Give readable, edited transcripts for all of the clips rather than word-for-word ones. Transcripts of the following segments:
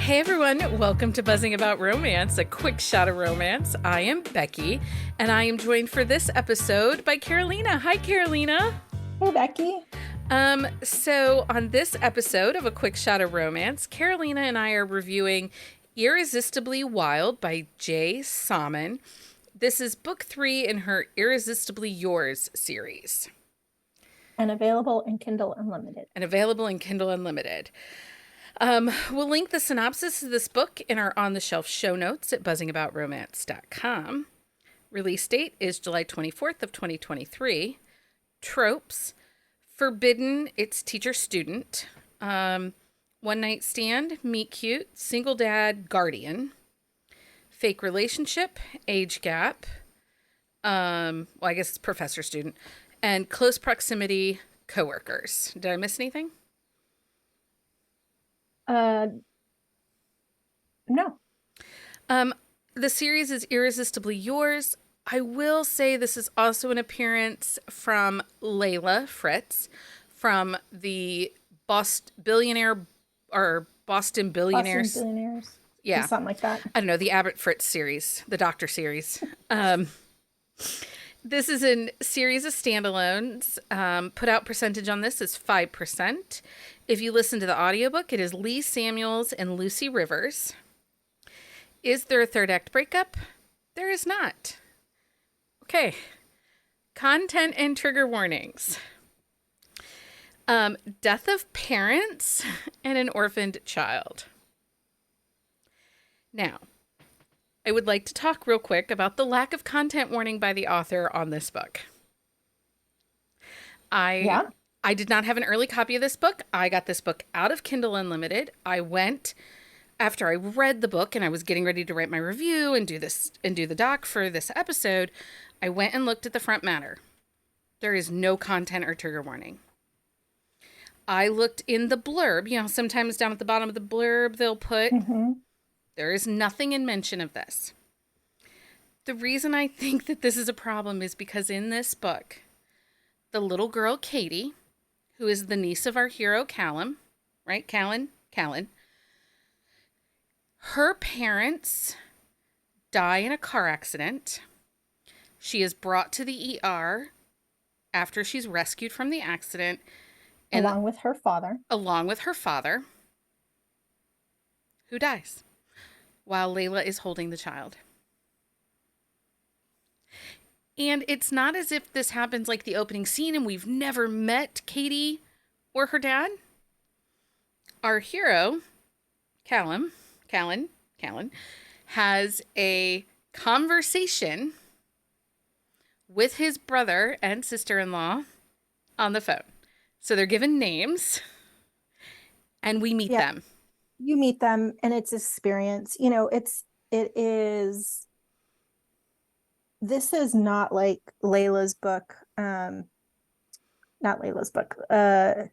Hey everyone, welcome to Buzzing About Romance, a quick shot of romance. I am Becky, and I am joined for this episode by Carolina. Hi, Carolina. Hey, Becky. So on this episode of A Quick Shot of Romance, Carolina and I are reviewing Irresistibly Wild by J Saman. This is book 3 in her Irresistibly Yours series. And available in Kindle Unlimited. We'll link the synopsis of this book in our on-the-shelf show notes at buzzingaboutromance.com. Release date is July 24th of 2023. Tropes: forbidden, it's teacher-student. One-night stand, meet cute, single dad, guardian. Fake relationship, age gap. I guess it's professor-student. And close proximity, coworkers. Did I miss anything? No. The series is Irresistibly Yours. I will say this is also an appearance from Layla Fritz from the Boston Billionaires. Boston Billionaires. Yeah. Something like that. I don't know, the Abbott Fritz series, the Doctor series. This is a series of standalones. Put out percentage on this is 5%. If you listen to the audiobook, it is Lee Samuels and Lucy Rivers. Is there a third act breakup? There is not. Okay. Content and trigger warnings. Death of parents and an orphaned child. Now, I would like to talk real quick about the lack of content warning by the author on this book. I did not have an early copy of this book. I got this book out of Kindle Unlimited. I went after I read the book and I was getting ready to write my review and do the doc for this episode. I went and looked at the front matter. There is no content or trigger warning. I looked in the blurb. You know, sometimes down at the bottom of the blurb, they'll put, There is nothing in mention of this. The reason I think that this is a problem is because in this book, the little girl, Katie, who is the niece of our hero, Callum, right? Callan, her parents die in a car accident. She is brought to the ER after she's rescued from the accident. Along with her father. Who dies while Layla is holding the child. And it's not as if this happens like the opening scene and we've never met Katie or her dad. Our hero, Callan, has a conversation with his brother and sister-in-law on the phone. So they're given names and we meet them. You meet them and it's experience. You know, this is not like Layla's book. Not Layla's book. The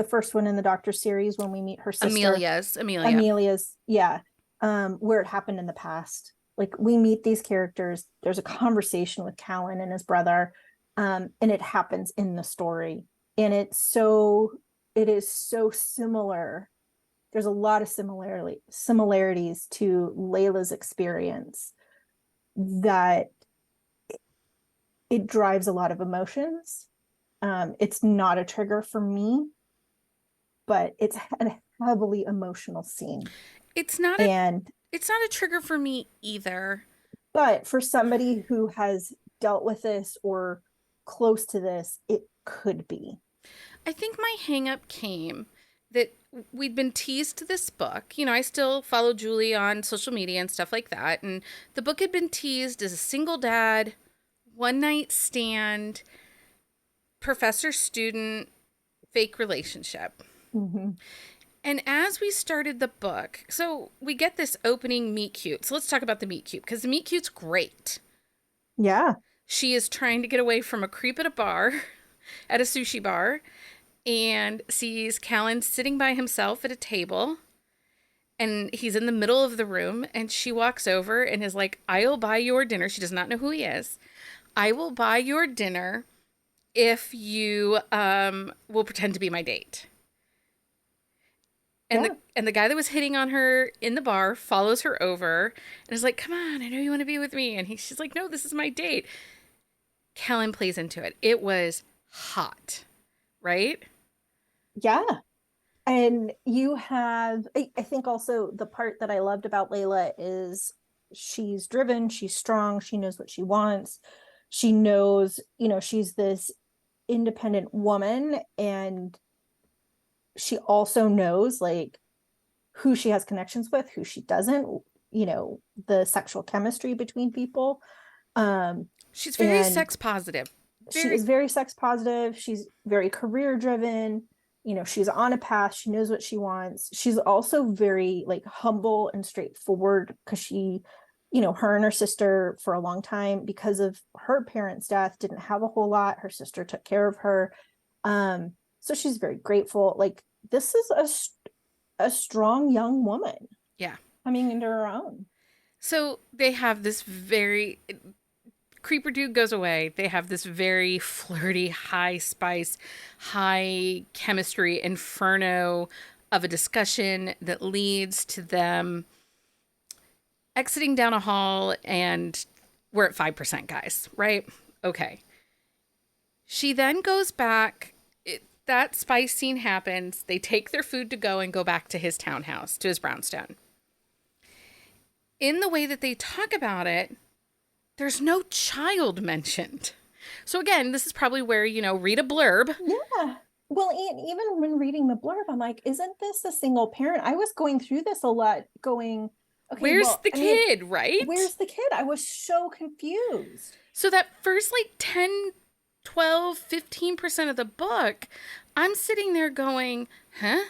first one in the Doctor series when we meet her sister. Amelia's, yeah. Where it happened in the past. Like we meet these characters. There's a conversation with Callan and his brother. And it happens in the story. And it is so similar. There's a lot of similarities to Layla's experience that it drives a lot of emotions. It's not a trigger for me, but it's a heavily emotional scene. It's not a trigger for me either. But for somebody who has dealt with this or close to this, it could be. I think my hang-up came that we'd been teased to this book. You know, I still follow Julie on social media and stuff like that. And the book had been teased as a single dad, one-night stand, professor-student, fake relationship. Mm-hmm. And as we started the book, so we get this opening meet cute. So let's talk about the meet cute, because the meet cute's great. Yeah. She is trying to get away from a creep at a bar, at a sushi bar, and sees Callan sitting by himself at a table, and he's in the middle of the room, and she walks over and is like, I'll buy your dinner. She does not know who he is. I will buy your dinner if you will pretend to be my date. And the guy that was hitting on her in the bar follows her over and is like, "Come on, I know you want to be with me." And she's like, "No, this is my date." Kellen plays into it. It was hot, right? Yeah. And you have, I think also the part that I loved about Layla is she's driven, she's strong, she knows what she wants. She knows, she's this independent woman, and she also knows like who she has connections with, who she doesn't, the sexual chemistry between people. She's very sex positive. She is very sex positive. She's very career driven. She's on a path. She knows what she wants. She's also very like humble and straightforward because her and her sister for a long time, because of her parents' death, didn't have a whole lot. Her sister took care of her. So she's very grateful. Like, this is a strong young woman. Yeah. Coming into her own. So they have this very creeper dude goes away. They have this very flirty, high spice, high chemistry inferno of a discussion that leads to them exiting down a hall, and we're at 5%, guys, right? Okay. She then goes back. That spice scene happens. They take their food to go and go back to his townhouse, to his brownstone. In the way that they talk about it, there's no child mentioned. So again, this is probably where, read a blurb. Yeah. Well, even when reading the blurb, I'm like, isn't this a single parent? I was going through this a lot going, okay, where's the kid, right? Where's the kid? I was so confused. So that first 10, 12, 15% of the book, I'm sitting there going, huh?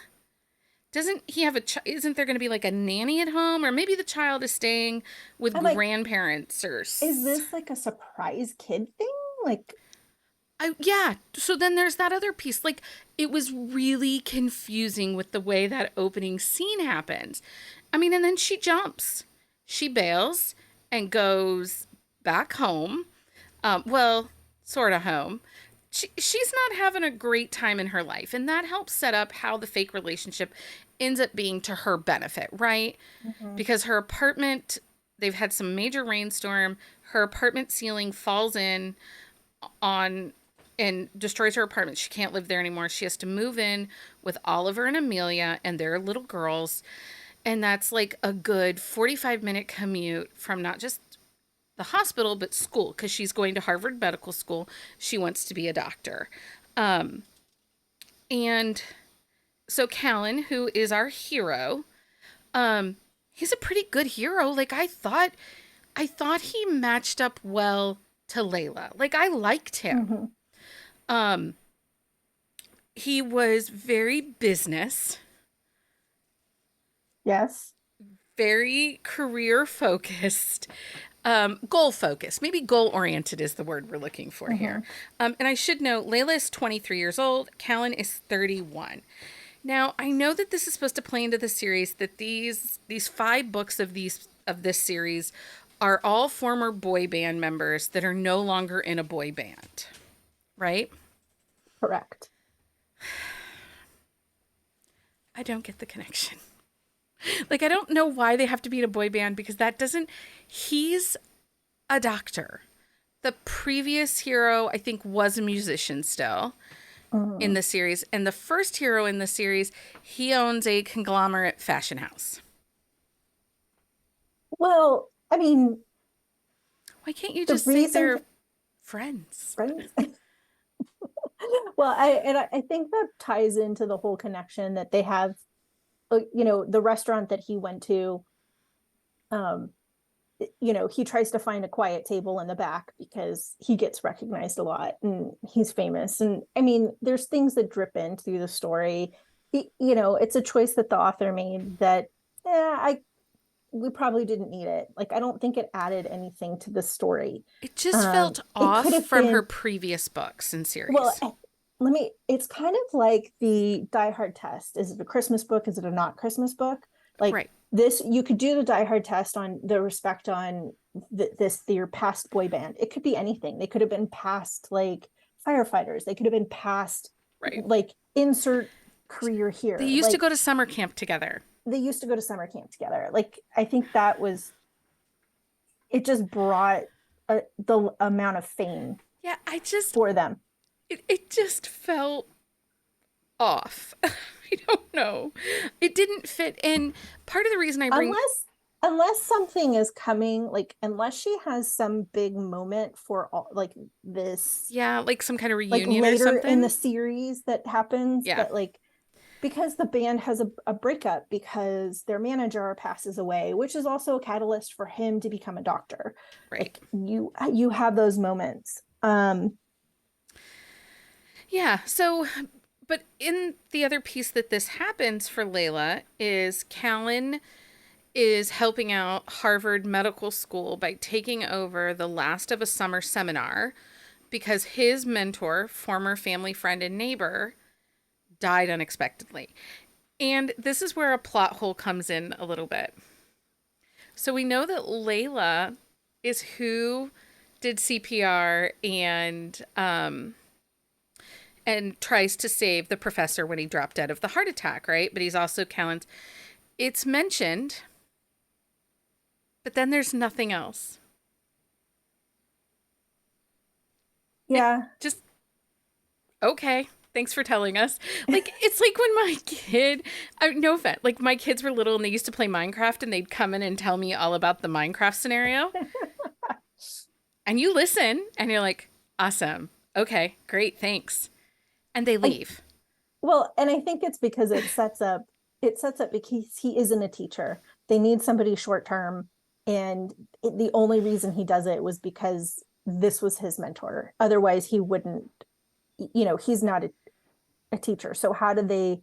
Doesn't he have isn't there going to be like a nanny at home? Or maybe the child is staying with grandparents or... Is this like a surprise kid thing? Yeah. So then there's that other piece. Like, it was really confusing with the way that opening scene happens. I mean, and then she jumps. She bails and goes back home. Well, sort of home. She's not having a great time in her life. And that helps set up how the fake relationship ends up being to her benefit, right? Mm-hmm. Because her apartment, they've had some major rainstorm. Her apartment ceiling falls in on and destroys her apartment. She can't live there anymore. She has to move in with Oliver and Amelia and their little girls. And that's like a good 45-minute commute from not just the hospital, but school, because she's going to Harvard Medical School. She wants to be a doctor. And so Callan, who is our hero, he's a pretty good hero. Like, I thought he matched up well to Layla. Like, I liked him. Mm-hmm. He was very business. Yes. Very career focused. Goal focused. Maybe goal oriented is the word we're looking for here. And I should note, Layla is 23 years old. Callan is 31. Now, I know that this is supposed to play into the series, that these 5 books of this series are all former boy band members that are no longer in a boy band, right? Correct. I don't get the connection. Like, I don't know why they have to be in a boy band, because he's a doctor. The previous hero, I think, was a musician still in the series. And the first hero in the series, he owns a conglomerate fashion house. Well, I mean... Why can't you just say they're friends? Friends? Well, I think that ties into the whole connection that they have. The restaurant that he went to, he tries to find a quiet table in the back because he gets recognized a lot and he's famous. And I mean, there's things that drip in through the story. It's a choice that the author made that, we probably didn't need it. Like, I don't think it added anything to the story. It just felt off from her previous books and series. Well, it's kind of like the Die Hard test. Is it a Christmas book? Is it a not Christmas book? Like, right. This, you could do the Die Hard test on the respect on your past boy band. It could be anything. They could have been past like firefighters. They could have been past, right. Like, insert career They here. used to Like go to summer camp together. they used to go to summer camp together. Like I think that was, it just brought the amount of fame Yeah, for them. it just felt off. I don't know. It didn't fit in. Part of the reason I bring Unless something is coming, like unless she has some big moment for all like this, yeah, like some kind of like reunion or later in the something. series that happens, Yeah, that like because the band has a breakup because their manager passes away, which is also a catalyst for him to become a doctor. right. Like you have those moments. Yeah, so but in the other piece that this happens for Layla is Callan is helping out Harvard Medical School by taking over the last of a summer seminar because his mentor, former family friend and neighbor, died unexpectedly. And this is where a plot hole comes in a little bit. So we know that Layla is who did CPR and tries to save the professor when he dropped dead of the heart attack, right? But he's also Callan's. It's mentioned, but then there's nothing else. It Yeah. just okay. Thanks for telling us. Like it's like when my kid, no offense, like my kids were little and they used to play Minecraft and they'd come in and tell me all about the Minecraft scenario. And you listen and you're like, awesome. Okay, great, thanks. And they I, leave. well, and I think it's because it sets up because he isn't a teacher. They need somebody short term, and the only reason he does it was because this was his mentor. Otherwise, he wouldn't. He's not a teacher. So how do they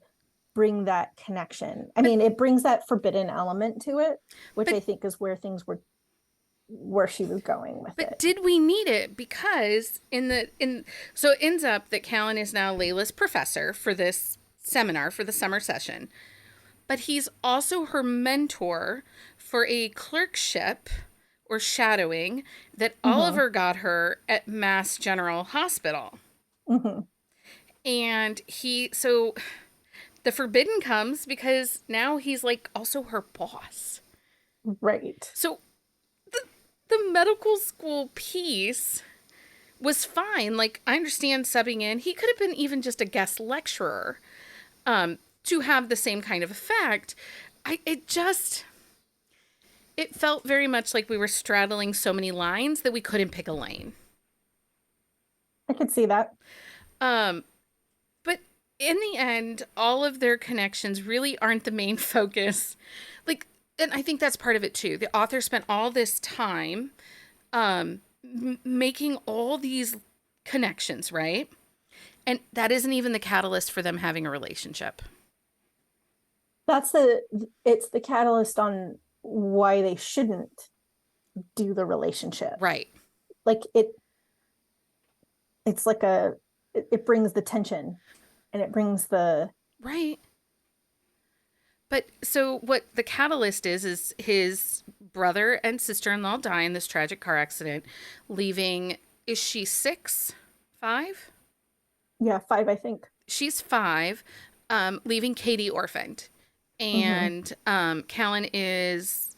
bring that connection? I But mean, it brings that forbidden element to it, which but I think is where she was going with but it. did we need it? Because in so it ends up that Callan is now Layla's professor for this seminar for the summer session. But he's also her mentor for a clerkship or shadowing that Mm-hmm. Oliver got her at Mass General Hospital. Mm-hmm. And so the forbidden comes because now he's like also her boss. Right. So the medical school piece was fine. Like, I understand subbing in. He could have been even just a guest lecturer to have the same kind of effect. It felt very much like we were straddling so many lines that we couldn't pick a lane. I could see that. Um, but in the end, all of their connections really aren't the main focus. Like, and I think that's part of it too. The author spent all this time making all these connections, right? And that isn't even the catalyst for them having a relationship. It's the catalyst on why they shouldn't do the relationship. Right. Like it's like it brings the tension, and it brings the Right. But so what the catalyst is his brother and sister-in-law die in this tragic car accident, leaving, is she 6? 5? yeah, 5, I think. She's 5, leaving Katie orphaned. Mm-hmm. And Callan is,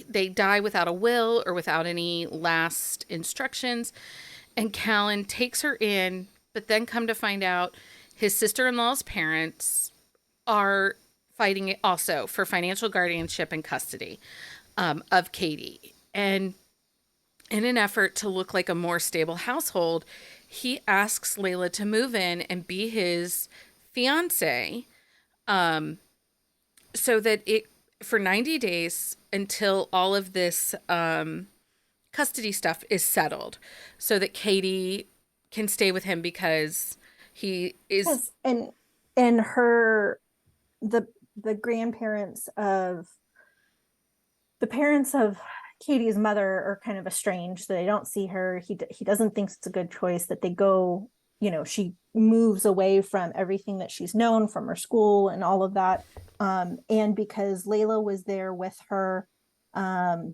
they die without a will or without any last instructions. And Callan takes her in, but then come to find out his sister-in-law's parents are fighting it also for financial guardianship and custody of Katie. And in an effort to look like a more stable household, he asks Layla to move in and be his fiance, so that it for 90 days until all of this custody stuff is settled, so that Katie can stay with him because he is Yes, and her the the grandparents of the parents of Katie's mother are kind of estranged, so they don't see her. He doesn't think it's a good choice that they go. She moves away from everything that she's known from her school and all of that. And because Layla was there with her, um,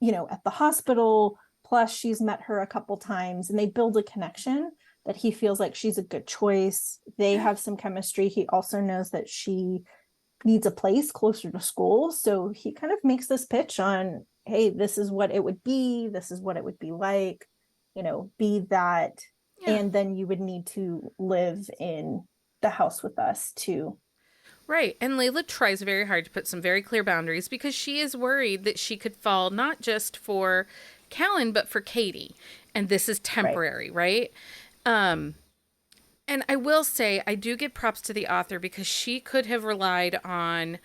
at the hospital, plus she's met her a couple times, and they build a connection. that he feels like she's a good choice. They have some chemistry. He also knows that she needs a place closer to school. So he kind of makes this pitch on, hey, this is what it would be. This is what it would be like, be that. Yeah. And then you would need to live in the house with us too. Right. And Layla tries very hard to put some very clear boundaries because she is worried that she could fall not just for Callan, but for Katie. And this is temporary, right? And I will say, I do give props to the author because she could have relied on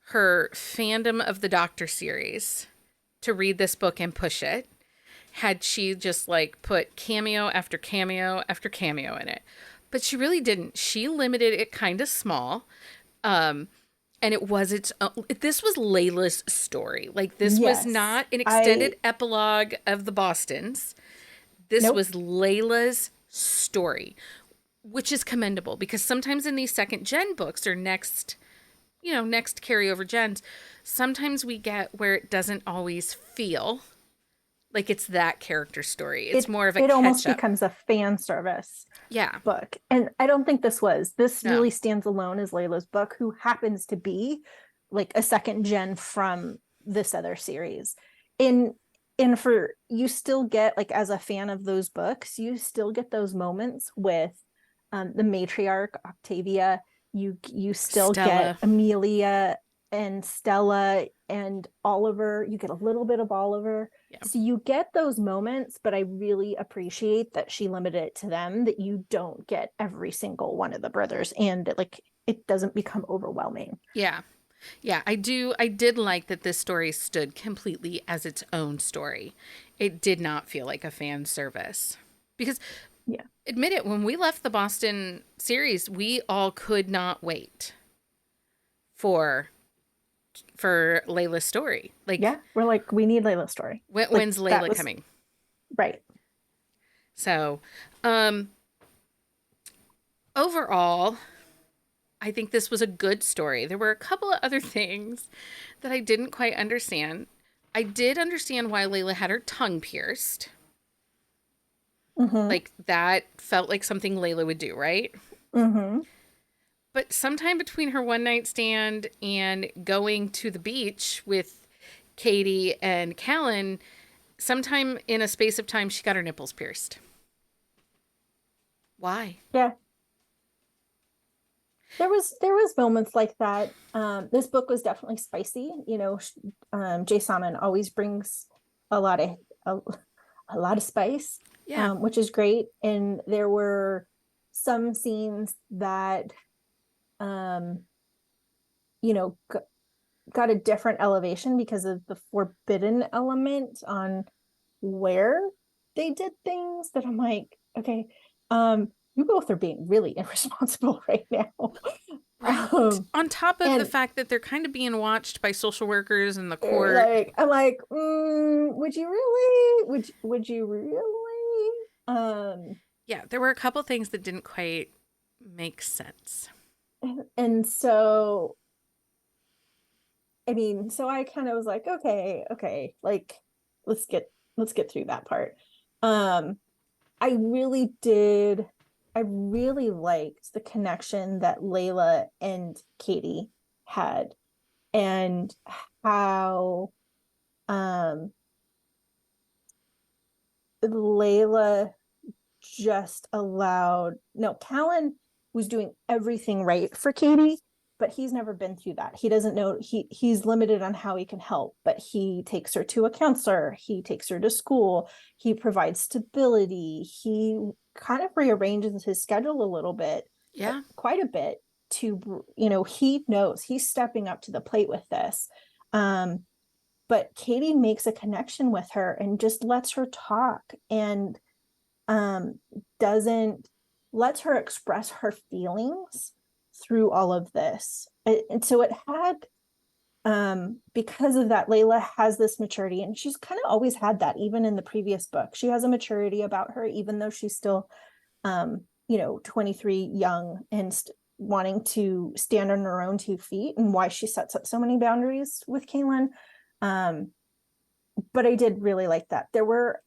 her fandom of the Doctor series to read this book and push it, had she just like put cameo after cameo after cameo in it. But she really didn't. She limited it kind of small. And it was this was Layla's story. Like, this was not an extended epilogue of the Bostons. This was Layla's story, which is commendable because sometimes in these second gen books or next carryover gens, sometimes we get where it doesn't always feel like it's that character story. It's more of a catch-up. It almost becomes a fan service book. And I don't think this really stands alone as Layla's book, who happens to be like a second gen from this other series. And for you still get, like, as a fan of those books, you still get those moments with the matriarch Octavia. You still get Amelia and Stella and Oliver. You get a little bit of Oliver. So you get those moments, but I really appreciate that she limited it to them, that you don't get every single one of the brothers, and it doesn't become overwhelming. Yeah. I did like that this story stood completely as its own story. It did not feel like a fan service. Because, admit it, when we left the Boston series, we all could not wait for Layla's story. We're like, we need Layla's story. When's Layla coming? Right. So, overall, I think this was a good story. There were a couple of other things that I didn't quite understand. I did understand why Layla had her tongue pierced. Mm-hmm. Like, that felt like something Layla would do, right? Mm-hmm. But sometime between her one night stand and going to the beach with Katie and Callan, sometime in a space of time, she got her nipples pierced. Why? Yeah. There was moments like that. This book was definitely spicy. J Saman always brings a lot of spice, which is great. And there were some scenes that, got a different elevation because of the forbidden element on where they did things, that I'm like, okay, you both are being really irresponsible right now. Right. On top of the fact that they're kind of being watched by social workers in the court. I'm like, would you really? Would you really? Yeah, there were a couple things that didn't quite make sense. And so, so I kind of was like, okay, like, let's get through that part. I really liked the connection that Layla and Katie had, and how Layla just Callan was doing everything right for Katie, but he's never been through that. He doesn't know, he's limited on how he can help, but he takes her to a counselor, he takes her to school, he provides stability, he kind of rearranges his schedule a little bit, quite a bit, to, he knows he's stepping up to the plate with this. But Katie makes a connection with her and just lets her talk, and lets her express her feelings through all of this. And so it had, because of that, Layla has this maturity, and she's kind of always had that. Even in the previous book, she has a maturity about her, even though she's still 23, young, and wanting to stand on her own 2 feet, and why she sets up so many boundaries with Kaylin. but I did really like that. There were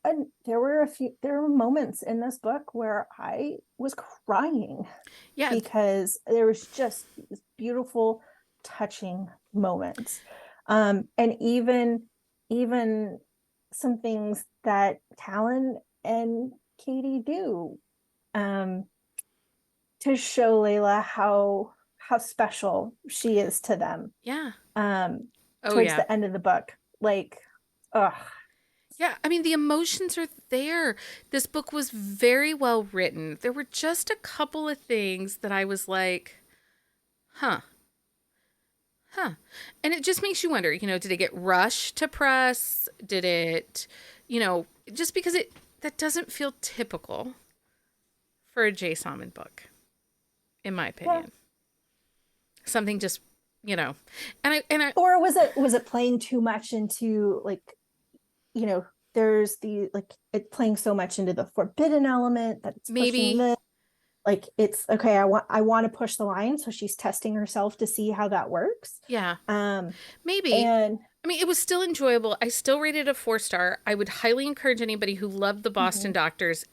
moments in this book where I was crying. Yeah. Because there was just these beautiful, touching moments. And even some things that Talon and Katie do to show Layla how special she is to them. Yeah. Towards the end of the book. Like, ugh. Yeah, I mean, the emotions are there. This book was very well written. There were just a couple of things that I was like, huh. And it just makes you wonder, did it get rushed to press? Did it, just because that doesn't feel typical for a J Saman book, in my opinion. Yeah. Something just, and I or was it playing too much into there's it playing so much into the forbidden element that it's maybe it's okay. I want to push the line, so she's testing herself to see how that works. Yeah, maybe. And I mean, it was still enjoyable. I still rated it a 4-star. I would highly encourage anybody who loved the Boston Doctors,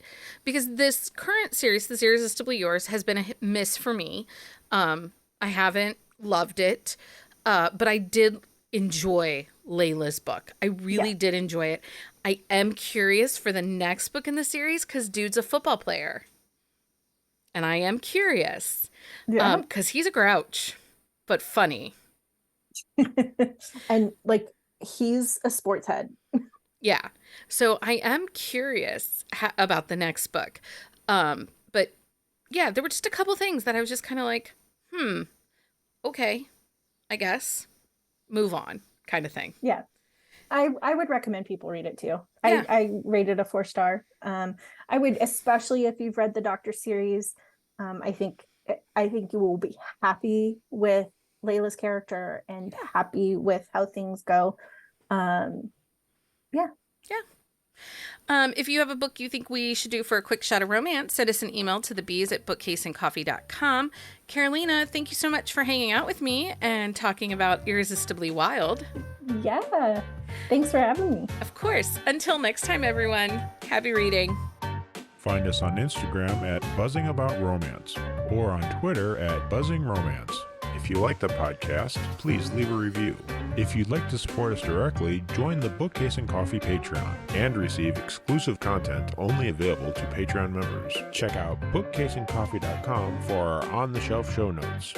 because this current series, this Irresistibly Yours, has been a miss for me. I haven't loved it, but I did enjoy Layla's book. I really did enjoy it. I am curious for the next book in the series because dude's a football player. And I am curious because he's a grouch, but funny. And he's a sports head. Yeah. So I am curious about the next book. But yeah, there were just a couple things that I was just kind of like, okay, I guess. Move on kind of thing. Yeah. I would recommend people read it too. Yeah. I rated a 4-star. I would, especially if you've read the Doctor series. I think you will be happy with Layla's character and happy with how things go. Yeah. If you have a book you think we should do for a quick shot of romance, send us an email to thebees@bookcaseandcoffee.com. Carolina, thank you so much for hanging out with me and talking about Irresistibly Wild. Yeah. Thanks for having me. Of course. Until next time, everyone. Happy reading. Find us on Instagram at buzzingaboutromance or on Twitter at buzzingromance. If you like the podcast, please leave a review. If you'd like to support us directly, join the Bookcase and Coffee Patreon and receive exclusive content only available to Patreon members. Check out bookcaseandcoffee.com for our on-the-shelf show notes.